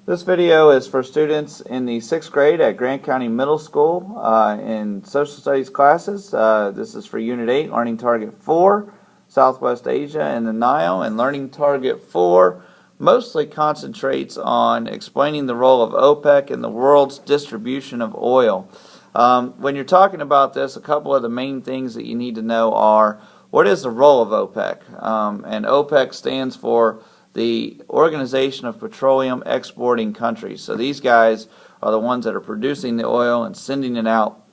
This video is for students in the 6th grade at Grant County Middle School in Social Studies classes. This is for Unit 8, Learning Target 4, Southwest Asia and the Nile. And Learning Target 4 mostly concentrates on explaining the role of OPEC in the world's distribution of oil. When you're talking about this, a couple of the main things that you need to know are, what is the role of OPEC? And OPEC stands for the Organization of Petroleum Exporting Countries. So these guys are the ones that are producing the oil and sending it out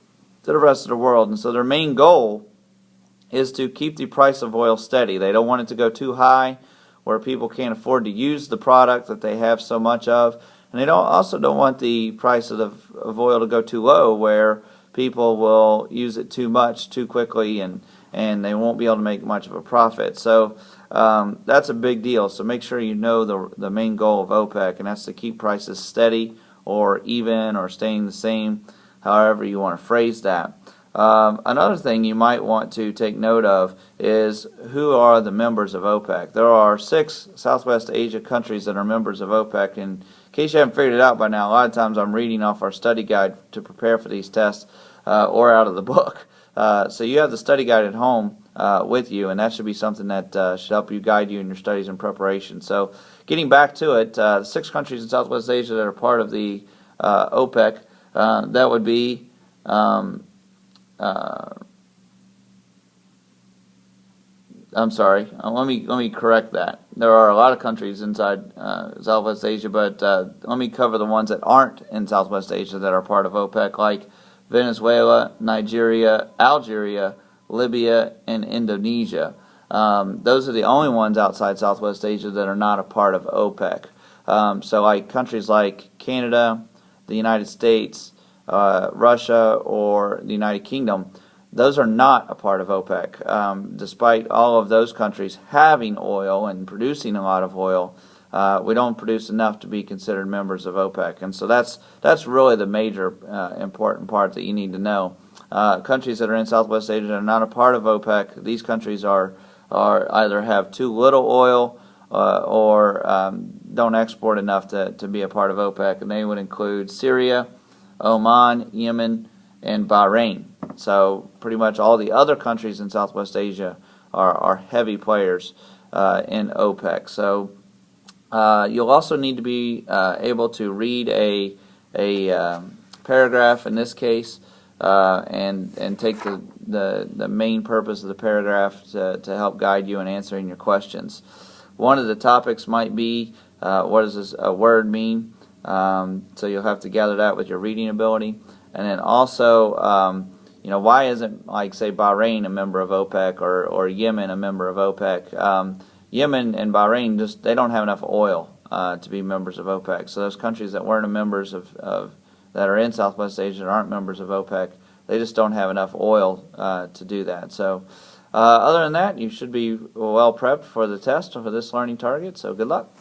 to the rest of the world. And so their main goal is to keep the price of oil steady. They don't want it to go too high where people can't afford to use the product that they have so much of. And they also don't want the price of oil to go too low where people will use it too much too quickly and they won't be able to make much of a profit. So that's a big deal. So make sure you know the main goal of OPEC, and that's to keep prices steady or even or staying the same, however you want to phrase that. Another thing you might want to take note of is who are the members of OPEC. There are 6 Southwest Asia countries that are members of OPEC, and in case you haven't figured it out by now, a lot of times I'm reading off our study guide to prepare for these tests or out of the book. So you have the study guide at home with you, and that should be something that should help you guide you in your studies and preparation. So getting back to it, 6 countries in Southwest Asia that are part of the OPEC, that would be I'm sorry. Let me correct that. There are a lot of countries inside Southwest Asia, but let me cover the ones that aren't in Southwest Asia that are part of OPEC, like Venezuela, Nigeria, Algeria, Libya, and Indonesia. Those are the only ones outside Southwest Asia that are not a part of OPEC. So like countries like Canada, the United States, Russia, or the United Kingdom, those are not a part of OPEC. Despite all of those countries having oil and producing a lot of oil, we don't produce enough to be considered members of OPEC. And so that's really the major important part that you need to know. Countries that are in Southwest Asia that are not a part of OPEC, these countries are either have too little oil or don't export enough to be a part of OPEC, and they would include Syria, Oman, Yemen, and Bahrain. So pretty much all the other countries in Southwest Asia are heavy players in OPEC. So you'll also need to be able to read a paragraph in this case and take the main purpose of the paragraph to help guide you in answering your questions. One of the topics might be what does this word mean? So you'll have to gather that with your reading ability. And then also, why isn't, like, say, Bahrain a member of OPEC or Yemen a member of OPEC? Yemen and Bahrain, they don't have enough oil to be members of OPEC. So those countries that weren't members of that are in Southwest Asia that aren't members of OPEC, they just don't have enough oil to do that. So other than that, you should be well prepped for the test for this learning target. So good luck.